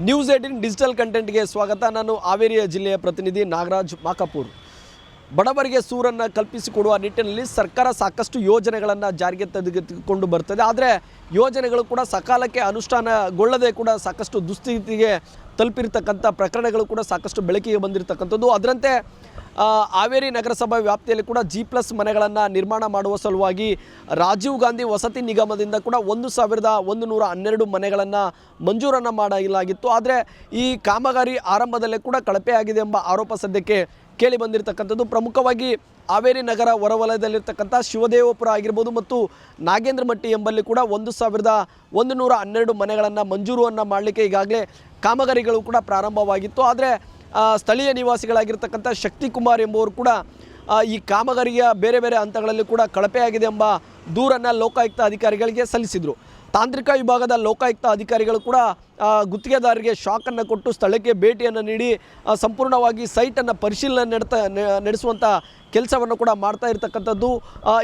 News 18 digital ಕಂಟೆಂಟ್ಗೆ ಸ್ವಾಗತ. ನಾನು ಹಾವೇರಿಯ ಜಿಲ್ಲೆಯ ಪ್ರತಿನಿಧಿ ನಾಗರಾಜ್ ಮಾಕಾಪುರ್. ಬಡವರಿಗೆ ಸೂರನ್ನು ಕಲ್ಪಿಸಿಕೊಡುವ ನಿಟ್ಟಿನಲ್ಲಿ ಸರ್ಕಾರ ಸಾಕಷ್ಟು ಯೋಜನೆಗಳನ್ನು ಜಾರಿಗೆ ತೆಗೆದುಕೊಂಡು ಬರ್ತದೆ. ಆದರೆ ಯೋಜನೆಗಳು ಕೂಡ ಸಕಾಲಕ್ಕೆ ಅನುಷ್ಠಾನಗೊಳ್ಳದೆ ಕೂಡ ಸಾಕಷ್ಟು ದುಸ್ಥಿತಿಗೆ ತಲುಪಿರ್ತಕ್ಕಂಥ ಪ್ರಕರಣಗಳು ಕೂಡ ಸಾಕಷ್ಟು ಬೆಳಕಿಗೆ ಬಂದಿರತಕ್ಕಂಥದ್ದು. ಅದರಂತೆ ಹಾವೇರಿ ನಗರಸಭಾ ವ್ಯಾಪ್ತಿಯಲ್ಲಿ ಕೂಡ G+ ಮನೆಗಳನ್ನು ನಿರ್ಮಾಣ ಮಾಡುವ ಸಲುವಾಗಿ ರಾಜೀವ್ ಗಾಂಧಿ ವಸತಿ ನಿಗಮದಿಂದ ಕೂಡ 1112 ಮನೆಗಳನ್ನು ಮಂಜೂರನ್ನು ಮಾಡಲಾಗಿತ್ತು. ಆದರೆ ಈ ಕಾಮಗಾರಿ ಆರಂಭದಲ್ಲೇ ಕೂಡ ಕಳಪೆಯಾಗಿದೆ ಎಂಬ ಆರೋಪ ಸದ್ಯಕ್ಕೆ ಕೇಳಿ ಬಂದಿರತಕ್ಕಂಥದ್ದು. ಪ್ರಮುಖವಾಗಿ ಹಾವೇರಿ ನಗರ ಹೊರವಲಯದಲ್ಲಿರ್ತಕ್ಕಂಥ ಶಿವದೇವಪುರ ಆಗಿರ್ಬೋದು ಮತ್ತು ನಾಗೇಂದ್ರಮಟ್ಟಿ ಎಂಬಲ್ಲಿ ಕೂಡ 1112 ಮನೆಗಳನ್ನು ಮಂಜೂರನ್ನು ಮಾಡಲಿಕ್ಕೆ ಈಗಾಗಲೇ ಕಾಮಗಾರಿಗಳು ಕೂಡ ಪ್ರಾರಂಭವಾಗಿತ್ತು. ಆದರೆ ಸ್ಥಳೀಯ ನಿವಾಸಿಗಳಾಗಿರ್ತಕ್ಕಂಥ ಶಕ್ತಿಕುಮಾರ್ ಎಂಬುವರು ಕೂಡ ಈ ಕಾಮಗಾರಿಯ ಬೇರೆ ಬೇರೆ ಹಂತಗಳಲ್ಲಿ ಕೂಡ ಕಳಪೆಯಾಗಿದೆ ಎಂಬ ದೂರನ್ನು ಲೋಕಾಯುಕ್ತ ಅಧಿಕಾರಿಗಳಿಗೆ ಸಲ್ಲಿಸಿದರು. ತಾಂತ್ರಿಕ ವಿಭಾಗದ ಲೋಕಾಯುಕ್ತ ಅಧಿಕಾರಿಗಳು ಕೂಡ ಗುತ್ತಿಗೆದಾರರಿಗೆ ಶಾಕನ್ನು ಕೊಟ್ಟು ಸ್ಥಳಕ್ಕೆ ಭೇಟಿಯನ್ನು ನೀಡಿ ಸಂಪೂರ್ಣವಾಗಿ ಸೈಟನ್ನು ಪರಿಶೀಲನೆ ನಡೆಸುವಂಥ ಕೆಲಸವನ್ನು ಕೂಡ ಮಾಡ್ತಾ ಇರತಕ್ಕಂಥದ್ದು.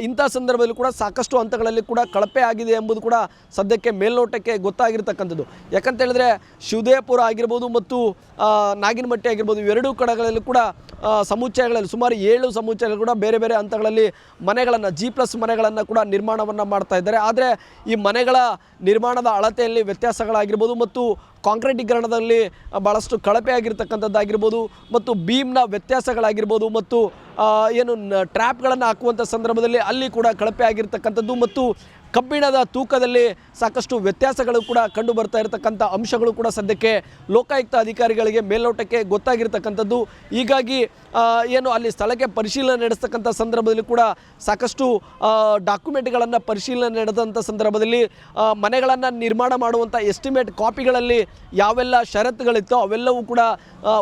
ಇಂಥ ಸಂದರ್ಭದಲ್ಲಿ ಕೂಡ ಸಾಕಷ್ಟು ಹಂತಗಳಲ್ಲಿ ಕೂಡ ಕಳಪೆ ಆಗಿದೆ ಎಂಬುದು ಕೂಡ ಸದ್ಯಕ್ಕೆ ಮೇಲ್ನೋಟಕ್ಕೆ ಗೊತ್ತಾಗಿರ್ತಕ್ಕಂಥದ್ದು. ಯಾಕಂತ ಹೇಳಿದ್ರೆ ಶಿವದೇವಪುರ ಆಗಿರ್ಬೋದು ಮತ್ತು ನಾಗಿನಮಟ್ಟಿ ಆಗಿರ್ಬೋದು ಇವೆರಡೂ ಕಡೆಗಳಲ್ಲಿ ಕೂಡ ಸಮುಚ್ಚಯಗಳಲ್ಲಿ ಸುಮಾರು 7 ಸಮುಚ್ಚಯಗಳು ಕೂಡ ಬೇರೆ ಬೇರೆ ಹಂತಗಳಲ್ಲಿ ಮನೆಗಳನ್ನು G+ ಮನೆಗಳನ್ನು ಕೂಡ ನಿರ್ಮಾಣವನ್ನು ಮಾಡ್ತಾ ಇದ್ದಾರೆ. ಆದರೆ ಈ ಮನೆಗಳ ನಿರ್ಮಾಣದ ಅಳತೆಯಲ್ಲಿ ವ್ಯತ್ಯಾಸಗಳಾಗಿರ್ಬೋದು ಮತ್ತು ಕಾಂಕ್ರೀಟೀಕರಣದಲ್ಲಿ ಭಾಳಷ್ಟು ಕಳಪೆ ಆಗಿರ್ತಕ್ಕಂಥದ್ದಾಗಿರ್ಬೋದು ಮತ್ತು ಬೀಮ್ನ ವ್ಯತ್ಯಾಸಗಳಾಗಿರ್ಬೋದು ಮತ್ತು ಏನು ಟ್ರ್ಯಾಪ್ಗಳನ್ನು ಹಾಕುವಂಥ ಸಂದರ್ಭದಲ್ಲಿ ಅಲ್ಲಿ ಕೂಡ ಕಳಪೆ ಆಗಿರ್ತಕ್ಕಂಥದ್ದು ಮತ್ತು ಕಬ್ಬಿಣದ ತೂಕದಲ್ಲಿ ಸಾಕಷ್ಟು ವ್ಯತ್ಯಾಸಗಳು ಕೂಡ ಕಂಡು ಬರ್ತಾ ಇರತಕ್ಕಂಥ ಅಂಶಗಳು ಕೂಡ ಸದ್ಯಕ್ಕೆ ಲೋಕಾಯುಕ್ತ ಅಧಿಕಾರಿಗಳಿಗೆ ಮೇಲ್ನೋಟಕ್ಕೆ ಗೊತ್ತಾಗಿರ್ತಕ್ಕಂಥದ್ದು. ಹೀಗಾಗಿ ಏನು ಅಲ್ಲಿ ಸ್ಥಳಕ್ಕೆ ಪರಿಶೀಲನೆ ನಡೆಸ್ತಕ್ಕಂಥ ಸಂದರ್ಭದಲ್ಲಿ ಕೂಡ ಸಾಕಷ್ಟು ಡಾಕ್ಯುಮೆಂಟ್ಗಳನ್ನು ಪರಿಶೀಲನೆ ನಡೆದಂಥ ಸಂದರ್ಭದಲ್ಲಿ ಮನೆಗಳನ್ನು ನಿರ್ಮಾಣ ಮಾಡುವಂಥ ಎಸ್ಟಿಮೇಟ್ ಕಾಪಿಗಳಲ್ಲಿ ಯಾವೆಲ್ಲ ಷರತ್ತುಗಳಿತ್ತೋ ಅವೆಲ್ಲವೂ ಕೂಡ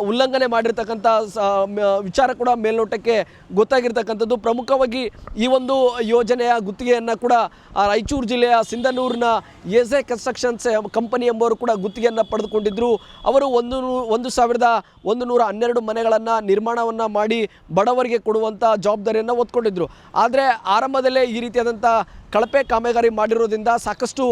ಉಲ್ಲಂಘನೆ ಮಾಡಿರ್ತಕ್ಕಂಥ ವಿಚಾರ ಕೂಡ ಮೇಲ್ನೋಟಕ್ಕೆ ಗೊತ್ತಾಗಿರ್ತಕ್ಕಂಥದ್ದು. ಪ್ರಮುಖವಾಗಿ ಈ ಒಂದು ಯೋಜನೆಯ ಗುತ್ತಿಗೆಯನ್ನು ಕೂಡ ರಾಯಚೂರು ಜಿಲ್ಲೆಯ ಸಿಂಧನೂರಿನ ಎಜೆ ಕನ್ಸ್ಟ್ರಕ್ಷನ್ಸ್ ಕಂಪನಿ ಎಂಬವರು ಕೂಡ ಗುತ್ತಿಗೆಯನ್ನು ಪಡೆದುಕೊಂಡಿದ್ದರು. ಅವರು 1112 ಮನೆಗಳನ್ನು ನಿರ್ಮಾಣವನ್ನು ಮಾಡಿ ಬಡವರಿಗೆ ಕೊಡುವಂಥ ಜವಾಬ್ದಾರಿಯನ್ನು ಹೊತ್ಕೊಂಡಿದ್ದರು. ಆದರೆ ಆರಂಭದಲ್ಲೇ ಈ ರೀತಿಯಾದಂಥ ಕಳಪೆ ಕಾಮಗಾರಿ ಮಾಡಿರೋದ್ರಿಂದ ಸಾಕಷ್ಟು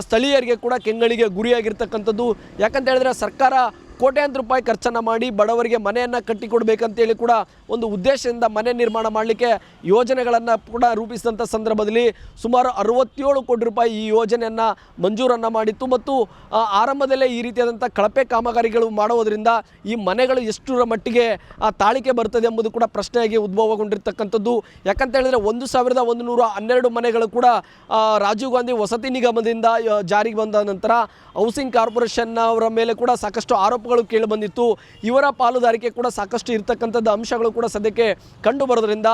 ಸ್ಥಳೀಯರಿಗೆ ಕೂಡ ಕೆಂಗಳಿಗೆ ಗುರಿಯಾಗಿರ್ತಕ್ಕಂಥದ್ದು. ಯಾಕಂತ ಹೇಳಿದ್ರೆ ಸರ್ಕಾರ ಕೋಟ್ಯಾಂತರ ರೂಪಾಯಿ ಖರ್ಚನ್ನು ಮಾಡಿ ಬಡವರಿಗೆ ಮನೆಯನ್ನು ಕಟ್ಟಿಕೊಡ್ಬೇಕಂತೇಳಿ ಕೂಡ ಒಂದು ಉದ್ದೇಶದಿಂದ ಮನೆ ನಿರ್ಮಾಣ ಮಾಡಲಿಕ್ಕೆ ಯೋಜನೆಗಳನ್ನು ಕೂಡ ರೂಪಿಸಿದಂಥ ಸಂದರ್ಭದಲ್ಲಿ ಸುಮಾರು 67 ಕೋಟಿ ರೂಪಾಯಿ ಈ ಯೋಜನೆಯನ್ನು ಮಂಜೂರನ್ನು ಮಾಡಿತ್ತು. ಮತ್ತು ಆರಂಭದಲ್ಲೇ ಈ ರೀತಿಯಾದಂಥ ಕಳಪೆ ಕಾಮಗಾರಿಗಳು ಮಾಡುವುದರಿಂದ ಈ ಮನೆಗಳು ಎಷ್ಟರ ಮಟ್ಟಿಗೆ ತಾಳಿಕೆ ಬರ್ತದೆ ಎಂಬುದು ಕೂಡ ಪ್ರಶ್ನೆಯಾಗಿ ಉದ್ಭವಗೊಂಡಿರ್ತಕ್ಕಂಥದ್ದು. ಯಾಕಂತ ಹೇಳಿದ್ರೆ 1112 ಮನೆಗಳು ಕೂಡ ರಾಜೀವ್ ಗಾಂಧಿ ವಸತಿ ನಿಗಮದಿಂದ ಜಾರಿಗೆ ಬಂದ ನಂತರ ಹೌಸಿಂಗ್ ಕಾರ್ಪೊರೇಷನ್ ಅವರ ಮೇಲೆ ಕೂಡ ಸಾಕಷ್ಟು ಆರೋಪಗಳು ಕೇಳಿ ಬಂದಿತ್ತು. ಇವರ ಪಾಲುದಾರಿಕೆ ಕೂಡ ಸಾಕಷ್ಟು ಇರತಕ್ಕಂಥದ್ದು ಅಂಶಗಳು ಕೂಡ ಸದ್ಯಕ್ಕೆ ಕಂಡು ಬರೋದ್ರಿಂದ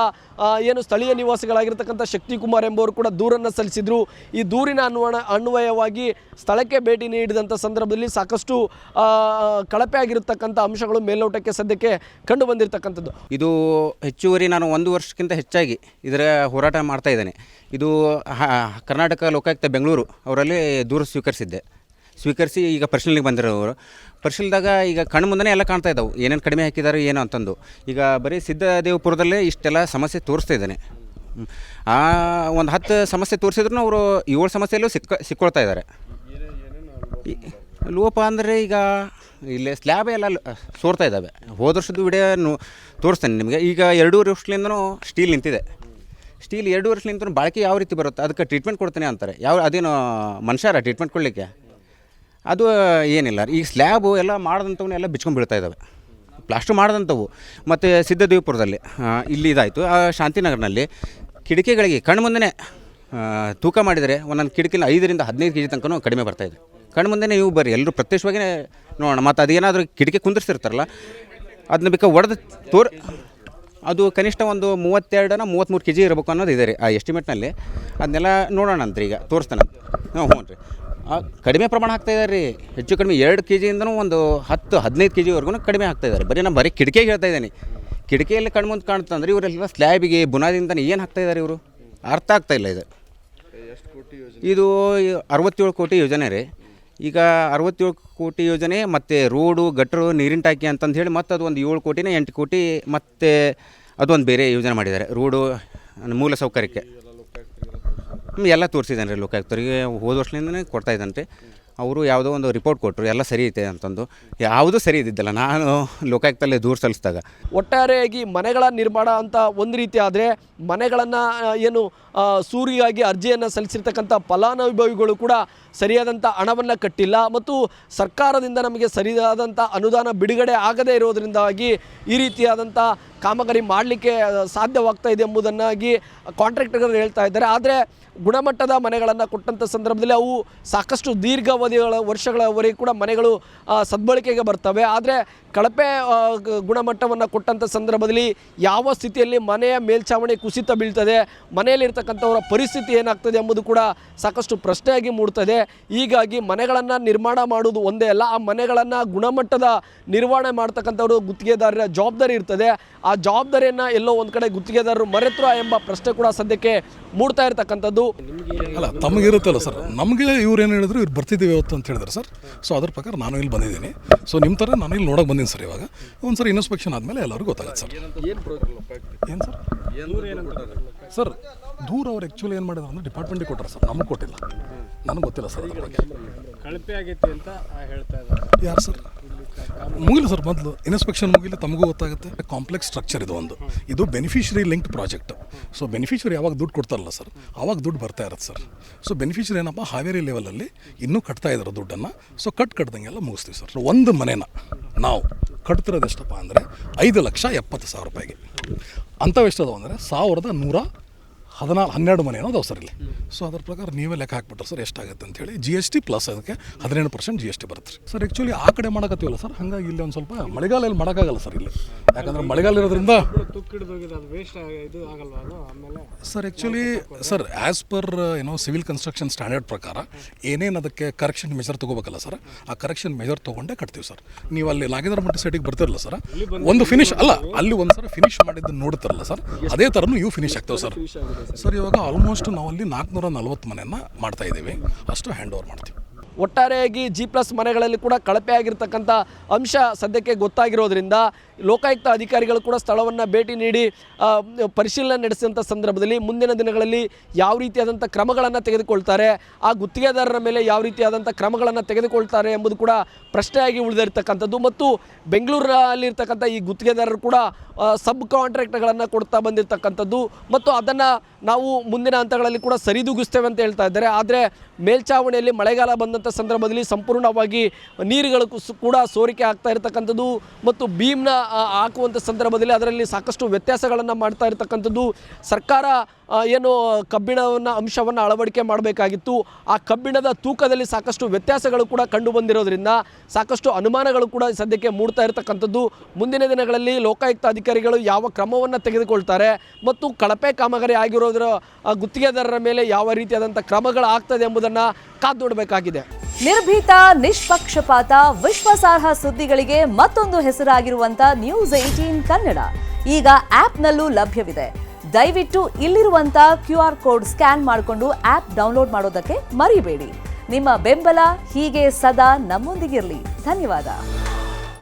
ಏನು ಸ್ಥಳೀಯ ನಿವಾಸಿಗಳಾಗಿರ್ತಕ್ಕಂಥ ಶಕ್ತಿಕುಮಾರ್ ಎಂಬವರು ಕೂಡ ದೂರನ್ನು ಸಲ್ಲಿಸಿದರು. ಈ ದೂರಿನ ಅನ್ವಯವಾಗಿ ಸ್ಥಳಕ್ಕೆ ಭೇಟಿ ನೀಡಿದಂಥ ಸಂದರ್ಭದಲ್ಲಿ ಸಾಕಷ್ಟು ಕಳಪೆ ಆಗಿರತಕ್ಕಂಥ ಅಂಶಗಳು ಮೇಲ್ನೋಟಕ್ಕೆ ಸದ್ಯಕ್ಕೆ ಕಂಡು ಬಂದಿರತಕ್ಕಂಥದ್ದು. ಇದು ಹೆಚ್ಚುವರಿ ನಾನು 1 ವರ್ಷಕ್ಕಿಂತ ಹೆಚ್ಚಾಗಿ ಇದರ ಹೋರಾಟ ಮಾಡ್ತಾ ಇದ್ದೇನೆ. ಇದು ಕರ್ನಾಟಕ ಲೋಕಾಯುಕ್ತ ಬೆಂಗಳೂರು ಅವರಲ್ಲಿ ದೂರ ಸ್ವೀಕರಿಸಿ ಈಗ ಪರಿಶೀಲನೆಗೆ ಬಂದಿರೋರು. ಪರಿಶೀಲಿಸಿದಾಗ ಈಗ ಕಣ್ಣು ಮುಂದೆ ಎಲ್ಲ ಕಾಣ್ತಾ ಇದ್ದಾವೆ ಏನೇನು ಕಡಿಮೆ ಹಾಕಿದ್ದಾರೆ ಏನೋ ಅಂತಂದು. ಈಗ ಬರೀ ಸಿದ್ಧದೇವಪುರದಲ್ಲೇ ಇಷ್ಟೆಲ್ಲ ಸಮಸ್ಯೆ ತೋರಿಸ್ತಾ ಇದ್ದಾನೆ. ಒಂದು 10 ಸಮಸ್ಯೆ ತೋರಿಸಿದ್ರು ಅವರು 7 ಸಮಸ್ಯೆಯಲ್ಲೂ ಸಿಕ್ಕೊಳ್ತಾ ಇದ್ದಾರೆ. ಲೋಪ ಅಂದರೆ ಈಗ ಇಲ್ಲೇ ಸ್ಲ್ಯಾಬ್ ಎಲ್ಲ ಸೋರ್ತಾ ಇದ್ದಾವೆ. ಹೋದ ವರ್ಷದ ವಿಡಿಯೋ ತೋರಿಸ್ತೇನೆ ನಿಮಗೆ. ಈಗ 2.5 ವರ್ಷದಿಂದನೂ ಸ್ಟೀಲ್ ನಿಂತಿದೆ. ಸ್ಟೀಲ್ 2 ವರ್ಷದಿಂದ ಬಾಳಿಕೆ ಯಾವ ರೀತಿ ಬರುತ್ತೆ ಅದಕ್ಕೆ ಟ್ರೀಟ್ಮೆಂಟ್ ಕೊಡ್ತೇನೆ ಅಂತಾರೆ. ಅದೇನು ಮನುಷ್ಯರ ಟ್ರೀಟ್ಮೆಂಟ್ ಕೊಡಲಿಕ್ಕೆ? ಅದು ಏನಿಲ್ಲ. ಈಗ ಸ್ಲ್ಯಾಬು ಎಲ್ಲ ಮಾಡಿದಂಥವನ್ನ ಎಲ್ಲ ಬಿಚ್ಕೊಂಡು ಬೀಳ್ತಾ ಇದ್ದಾವೆ, ಪ್ಲಾಸ್ಟರ್ ಮಾಡಿದಂಥವು. ಮತ್ತು ಸಿದ್ಧದೇವಪುರದಲ್ಲಿ ಇಲ್ಲಿ ಇದಾಯಿತು. ಶಾಂತಿನಗರ್ನಲ್ಲಿ ಕಿಟಕಿಗಳಿಗೆ ಕಣ್ಣು ಮುಂದೆ ತೂಕ ಮಾಡಿದರೆ ಒಂದೊಂದು ಕಿಟಕಿನ 5ರಿಂದ 15 kg ತನಕ ಕಡಿಮೆ ಬರ್ತಾಯಿದೆ. ಕಣ್ಣು ಮುಂದೆ ನೀವು ಬರ್ರಿ ಎಲ್ಲರೂ ಪ್ರತ್ಯಕ್ಷವಾಗಿ ನೋಡೋಣ. ಮತ್ತು ಅದೇನಾದರೂ ಕಿಟಕಿ ಕುಂದಿರ್ಸಿರ್ತಾರಲ್ಲ ಅದನ್ನ ಬೇಕಾ ಒಡೆದು ಅದು ಕನಿಷ್ಠ ಒಂದು 32-33 kg ಇರಬೇಕು ಅನ್ನೋದು ಇದೆ ರೀ ಆ ಎಸ್ಟಿಮೇಟ್ನಲ್ಲಿ. ಅದನ್ನೆಲ್ಲ ನೋಡೋಣ ಅಂತ್ರಿ. ಈಗ ತೋರಿಸ್ತಾನೆ. ಹ್ಞೂ ರೀ, ಕಡಿಮೆ ಪ್ರಮಾಣ ಹಾಕ್ತಾಯಿದ್ದಾರೆ ರೀ. ಹೆಚ್ಚು ಕಡಿಮೆ 2 kgಯಿಂದನೂ ಒಂದು 10-15 kgವರೆಗೂ ಕಡಿಮೆ ಹಾಕ್ತಾಯಿದ್ದಾರೆ. ನಾನು ಬರೀ ಕಿಟಕಿಗೆ ಹೇಳ್ತಾ ಇದ್ದೀನಿ. ಕಿಟಕಿಯಲ್ಲಿ ಕಣ್ಮುಂದೆ ಕಾಣ್ತಂದ್ರೆ ಇವರೆಲ್ಲ ಸ್ಲ್ಯಾಬಿಗೆ ಬುನಾದಿಂದನೇ ಏನು ಹಾಕ್ತಾಯಿದ್ದಾರೆ ಇವರು? ಅರ್ಥ ಆಗ್ತಾಯಿಲ್ಲ ಇದು. ಇದು 67 ಕೋಟಿ ಯೋಜನೆ ರೀ. ಈಗ 67 ಕೋಟಿ ಯೋಜನೆ ಮತ್ತು ರೋಡು ಗಟ್ರು ನೀರಿನ ಟಾಕಿ ಅಂತಂದು ಹೇಳಿ ಮತ್ತು ಅದು ಒಂದು 7 ಕೋಟಿನ 8 ಕೋಟಿ ಮತ್ತು ಅದೊಂದು ಬೇರೆ ಯೋಜನೆ ಮಾಡಿದ್ದಾರೆ ರೋಡು ಮೂಲ ಸೌಕರ್ಯಕ್ಕೆ. ಎಲ್ಲ ತೋರಿಸಿದ್ದಾನೆ ರೀ ಲೋಕಾಯುಕ್ತರಿಗೆ. ಹೋದ ವರ್ಷದಿಂದನೇ ಕೊಡ್ತಾಯಿದ್ದಾನೆ ರೀ. ಅವರು ಯಾವುದೋ ಒಂದು ರಿಪೋರ್ಟ್ ಕೊಟ್ಟರು ಎಲ್ಲ ಸರಿ ಐತೆ ಅಂತಂದು, ಯಾವುದೂ ಸರಿ ಇದ್ದಿದ್ದಲ್ಲ. ನಾನು ಲೋಕಾಯುಕ್ತಲ್ಲೇ ದೂರು ಸಲ್ಲಿಸಿದಾಗ ಒಟ್ಟಾರೆಯಾಗಿ ಮನೆಗಳ ನಿರ್ಮಾಣ ಅಂತ ಒಂದು ರೀತಿ ಆದರೆ ಮನೆಗಳನ್ನು ಏನು ಸೂರಿಯಾಗಿ ಅರ್ಜಿಯನ್ನು ಸಲ್ಲಿಸಿರ್ತಕ್ಕಂಥ ಫಲಾನುಭವಿಗಳು ಕೂಡ ಸರಿಯಾದಂಥ ಹಣವನ್ನು ಕಟ್ಟಿಲ್ಲ ಮತ್ತು ಸರ್ಕಾರದಿಂದ ನಮಗೆ ಸರಿಯಾದಂಥ ಅನುದಾನ ಬಿಡುಗಡೆ ಆಗದೇ ಇರೋದರಿಂದಾಗಿ ಈ ರೀತಿಯಾದಂಥ ಕಾಮಗಾರಿ ಮಾಡಲಿಕ್ಕೆ ಸಾಧ್ಯವಾಗ್ತಾ ಇದೆ ಎಂಬುದನ್ನಾಗಿ ಕಾಂಟ್ರಾಕ್ಟರ್ಗಳು ಹೇಳ್ತಾ ಇದ್ದಾರೆ. ಆದರೆ ಗುಣಮಟ್ಟದ ಮನೆಗಳನ್ನು ಕೊಟ್ಟಂಥ ಸಂದರ್ಭದಲ್ಲಿ ಅವು ಸಾಕಷ್ಟು ದೀರ್ಘಾವಧಿಗಳ ವರ್ಷಗಳವರೆಗೆ ಕೂಡ ಮನೆಗಳು ಸದ್ಬಳಕೆಗೆ ಬರ್ತವೆ. ಆದರೆ ಕಳಪೆ ಗುಣಮಟ್ಟವನ್ನು ಕೊಟ್ಟಂಥ ಸಂದರ್ಭದಲ್ಲಿ ಯಾವ ಸ್ಥಿತಿಯಲ್ಲಿ ಮನೆಯ ಮೇಲ್ಛಾವಣಿ ಕುಸಿತ ಬೀಳ್ತದೆ, ಮನೆಯಲ್ಲಿರ್ತಕ್ಕಂಥವರ ಪರಿಸ್ಥಿತಿ ಏನಾಗ್ತದೆ ಎಂಬುದು ಕೂಡ ಸಾಕಷ್ಟು ಪ್ರಶ್ನೆಯಾಗಿ ಮೂಡ್ತದೆ. ಹೀಗಾಗಿ ಮನೆಗಳನ್ನು ನಿರ್ಮಾಣ ಮಾಡುವುದು ಒಂದೇ ಅಲ್ಲ, ಆ ಮನೆಗಳನ್ನು ಗುಣಮಟ್ಟದ ನಿರ್ವಹಣೆ ಮಾಡ್ತಕ್ಕಂಥವ್ರು ಗುತ್ತಿಗೆದಾರರ ಜವಾಬ್ದಾರಿ ಇರ್ತದೆ. ಆ ಜವಾಬ್ದಾರಿಯನ್ನು ಎಲ್ಲೋ ಒಂದು ಕಡೆ ಗುತ್ತಿಗೆದಾರರು ಮರೆತ್ರ ಎಂಬ ಪ್ರಶ್ನೆ ಕೂಡ ಸದ್ಯಕ್ಕೆ ಮೂಡ್ತಾ ಇರತಕ್ಕಂಥದ್ದು. ಅಲ್ಲ, ತಮಗಿರುತ್ತಲ್ಲ ಸರ್, ನಮಗೆ ಇವ್ರು ಏನು ಹೇಳಿದ್ರು, ಇವ್ರು ಬರ್ತಿದ್ದೀವಿ ಇವತ್ತು ಅಂತ ಹೇಳಿದ್ರು ಸರ್. ಸೊ ಅದ್ರ ಪ್ರಕಾರ ನಾನು ಇಲ್ಲಿ ಬಂದಿದ್ದೀನಿ. ಸೊ ನಿಮ್ಮ ಥರ ನಾನು ಇಲ್ಲಿ ನೋಡೋಕೆ ಬಂದೀನಿ ಸರ್. ಇವಾಗ ಒಂದು ಸರಿ ಇನ್ಸ್ಪೆಕ್ಷನ್ ಆದಮೇಲೆ ಎಲ್ಲರಿಗೂ ಗೊತ್ತಾಗುತ್ತೆ ಸರ್. ಏನು ಸರ್ ಸರ್ ದೂರ ಅವ್ರು ಆ್ಯಕ್ಚುಲಿ ಏನು ಮಾಡಿದ್ರು ಅಂದರೆ ಡಿಪಾರ್ಟ್ಮೆಂಟಿಗೆ ಕೊಟ್ಟರು ಸರ್, ನಮಗೆ ಕೊಟ್ಟಿಲ್ಲ. ನನಗೆ ಗೊತ್ತಿಲ್ಲ ಸರ್ ಅದ್ರ ಬಗ್ಗೆ. ಕಳಪೆ ಆಗೈತಿ ಅಂತ ಹೇಳ್ತಾ ಇದ್ದಾರೆ. ಯಾರು ಸರ್? ಮುಗಿಲ್ಲ ಸರ್, ಮೊದಲು ಇನ್ಸ್ಪೆಕ್ಷನ್ ಮುಗಿಲ್ಲ, ತಮಗೂ ಗೊತ್ತಾಗುತ್ತೆ. ಕಾಂಪ್ಲೆಕ್ಸ್ ಸ್ಟ್ರಕ್ಚರ್ ಇದು beneficiary linked project. So beneficiary ಯಾವಾಗ ದುಡ್ಡು ಕೊಡ್ತಾರಲ್ಲ ಸರ್, ಆವಾಗ ದುಡ್ಡು ಬರ್ತಾ ಇರುತ್ತೆ ಸರ್. ಸೊ ಬೆನಿಫಿಷರಿ ಏನಪ್ಪ, ಹಾವೇರಿ ಲೆವೆಲಲ್ಲಿ ಇನ್ನೂ ಕಟ್ತಾ ಇದ್ದಾರೆ ದುಡ್ಡನ್ನು. ಸೊ ಕಟ್ದಂಗೆಲ್ಲ ಮುಗಿಸ್ತೀವಿ ಸರ್. ಒಂದು ಮನೇನ ನಾವು ಕಟ್ತಿರೋದು ಎಷ್ಟಪ್ಪ ಅಂದರೆ 5,70,000 ರೂಪಾಯಿಗೆ. ಅಂಥವೆಷ್ಟದವು ಅಂದರೆ 1,112 ಮನೆ ಅನ್ನೋದು ಸರ್ ಇಲ್ಲಿ. ಸೊ ಅದ್ರ ಪ್ರಕಾರ ನೀವೇ ಲೆಕ್ಕ ಹಾಕ್ಬಿಟ್ರೆ ಸರ್ ಎಷ್ಟಾಗುತ್ತೆ ಅಂತೇಳಿ. GST ಪ್ಲಸ್ ಅದಕ್ಕೆ 17% GST ಬರುತ್ತೆ ಸರ್. ಆ್ಯಕ್ಚುಲಿ ಆ ಕಡೆ ಮಾಡೋಕತ್ತೀವಲ್ಲ ಸರ್, ಹಾಗಾಗಿ ಇಲ್ಲಿ ಒಂದು ಸ್ವಲ್ಪ ಮಳೆಗಾಲಲ್ಲಿ ಮಾಡೋಕ್ಕಾಗಲ್ಲ ಸರ್ ಇಲ್ಲಿ, ಯಾಕಂದರೆ ಮಳೆಗಾಲ ಇರೋದ್ರಿಂದ sir. Actually sir, as per civil construction standard ಪ್ರಕಾರ ಏನೇನು ಅದಕ್ಕೆ ಕರೆಕ್ಷನ್ ಮೆಜರ್ ತೊಗೋಬೇಕಲ್ಲ ಸರ್, ಆ ಕರೆಕ್ಷನ್ ಮೆಜರ್ ತೊಗೊಂಡೇ ಕಟ್ತೀವಿ ಸರ್. ನೀವು ಅಲ್ಲಿ ನಾಗೇಂದ್ರಮಟ್ಟಿ ಸೈಟಿಗೆ ಬರ್ತಿರಲ್ಲ ಸರ್, ಒಂದು ಫಿನಿಶ್ ಅಲ್ಲ, ಅಲ್ಲಿ ಒಂದು ಸಲ ಫಿನಿಶ್ ಮಾಡಿದ್ದನ್ನು ನೋಡ್ತಾರಲ್ಲ ಸರ್, ಅದೇ ಥರನೂ ಇವು ಫಿನಿಶ್ ಆಗ್ತವೆ ಸರ್. ಸರ್ ಇವಾಗ ಆಲ್ಮೋಸ್ಟ್ ನಾವಲ್ಲಿ 440 ಮನೆಯನ್ನು ಮಾಡ್ತಾ ಇದ್ದೀವಿ, ಅಷ್ಟು ಹ್ಯಾಂಡ್ ಓವರ್ ಮಾಡ್ತೀವಿ. ಒಟ್ಟಾರೆಯಾಗಿ G+ ಮನೆಗಳಲ್ಲಿ ಕೂಡ ಕಳಪೆ ಆಗಿರ್ತಕ್ಕಂಥ ಅಂಶ ಸದ್ಯಕ್ಕೆ ಗೊತ್ತಾಗಿರೋದ್ರಿಂದ ಲೋಕಾಯುಕ್ತ ಅಧಿಕಾರಿಗಳು ಕೂಡ ಸ್ಥಳವನ್ನು ಭೇಟಿ ನೀಡಿ ಪರಿಶೀಲನೆ ನಡೆಸಿದಂಥ ಸಂದರ್ಭದಲ್ಲಿ ಮುಂದಿನ ದಿನಗಳಲ್ಲಿ ಯಾವ ರೀತಿಯಾದಂಥ ಕ್ರಮಗಳನ್ನು ತೆಗೆದುಕೊಳ್ತಾರೆ, ಆ ಗುತ್ತಿಗೆದಾರರ ಮೇಲೆ ಯಾವ ರೀತಿಯಾದಂಥ ಕ್ರಮಗಳನ್ನು ತೆಗೆದುಕೊಳ್ತಾರೆ ಎಂಬುದು ಕೂಡ ಪ್ರಶ್ನೆಯಾಗಿ ಉಳಿದಿರ್ತಕ್ಕಂಥದ್ದು. ಮತ್ತು ಬೆಂಗಳೂರಿನಲ್ಲಿರ್ತಕ್ಕಂಥ ಈ ಗುತ್ತಿಗೆದಾರರು ಕೂಡ ಸಬ್ ಕಾಂಟ್ರಾಕ್ಟ್ಗಳನ್ನು ಕೊಡ್ತಾ ಬಂದಿರತಕ್ಕಂಥದ್ದು ಮತ್ತು ಅದನ್ನು ನಾವು ಮುಂದಿನ ಹಂತಗಳಲ್ಲಿ ಕೂಡ ಸರಿದೂಗಿಸ್ತೇವೆ ಅಂತ ಹೇಳ್ತಾ ಇದ್ದಾರೆ. ಆದರೆ ಮೇಲ್ಛಾವಣಿಯಲ್ಲಿ ಮಳೆಗಾಲ ಬಂದಂಥ ಸಂದರ್ಭದಲ್ಲಿ ಸಂಪೂರ್ಣವಾಗಿ ನೀರುಗಳು ಕೂಡ ಸೋರಿಕೆ ಆಗ್ತಾ ಇರತಕ್ಕಂಥದ್ದು ಮತ್ತು ಬೀಮ್ನ ಹಾಕುವಂಥ ಸಂದರ್ಭದಲ್ಲಿ ಅದರಲ್ಲಿ ಸಾಕಷ್ಟು ವ್ಯತ್ಯಾಸಗಳನ್ನು ಮಾಡ್ತಾ ಇರತಕ್ಕಂಥದ್ದು. ಸರ್ಕಾರ ಏನು ಕಬ್ಬಿಣವನ್ನು ಅಂಶವನ್ನು ಅಳವಡಿಕೆ ಮಾಡಬೇಕಾಗಿತ್ತು, ಆ ಕಬ್ಬಿಣದ ತೂಕದಲ್ಲಿ ಸಾಕಷ್ಟು ವ್ಯತ್ಯಾಸಗಳು ಕೂಡ ಕಂಡು ಬಂದಿರೋದ್ರಿಂದ ಸಾಕಷ್ಟು ಅನುಮಾನಗಳು ಕೂಡ ಸದ್ಯಕ್ಕೆ ಮೂಡ್ತಾ ಇರತಕ್ಕಂಥದ್ದು. ಮುಂದಿನ ದಿನಗಳಲ್ಲಿ ಲೋಕಾಯುಕ್ತ ಅಧಿಕಾರಿಗಳು ಯಾವ ಕ್ರಮವನ್ನು ತೆಗೆದುಕೊಳ್ತಾರೆ ಮತ್ತು ಕಳಪೆ ಕಾಮಗಾರಿ ಆಗಿರೋದರ ಗುತ್ತಿಗೆದಾರರ ಮೇಲೆ ಯಾವ ರೀತಿಯಾದಂಥ ಕ್ರಮಗಳು ಆಗ್ತದೆ ಎಂಬುದನ್ನು ಕಾದು ನೋಡಬೇಕಾಗಿದೆ. ನಿರ್ಭೀತ, ನಿಷ್ಪಕ್ಷಪಾತ, ವಿಶ್ವಾಸಾರ್ಹ ಸುದ್ದಿಗಳಿಗೆ ಮತ್ತೊಂದು ಹೆಸರಾಗಿರುವಂತ News18 ಕನ್ನಡ ಈಗ ಆಪ್ನಲ್ಲೂ ಲಭ್ಯವಿದೆ. ದಯವಿಟ್ಟು ಇಲ್ಲಿರುವಂತ QR ಕೋಡ್ ಸ್ಕ್ಯಾನ್ ಮಾಡಿಕೊಂಡು ಆಪ್ ಡೌನ್ಲೋಡ್ ಮಾಡೋದಕ್ಕೆ ಮರಿಬೇಡಿ. ನಿಮ್ಮ ಬೆಂಬಲ ಹೀಗೆ ಸದಾ ನಮ್ಮೊಂದಿಗಿರಲಿ. ಧನ್ಯವಾದ.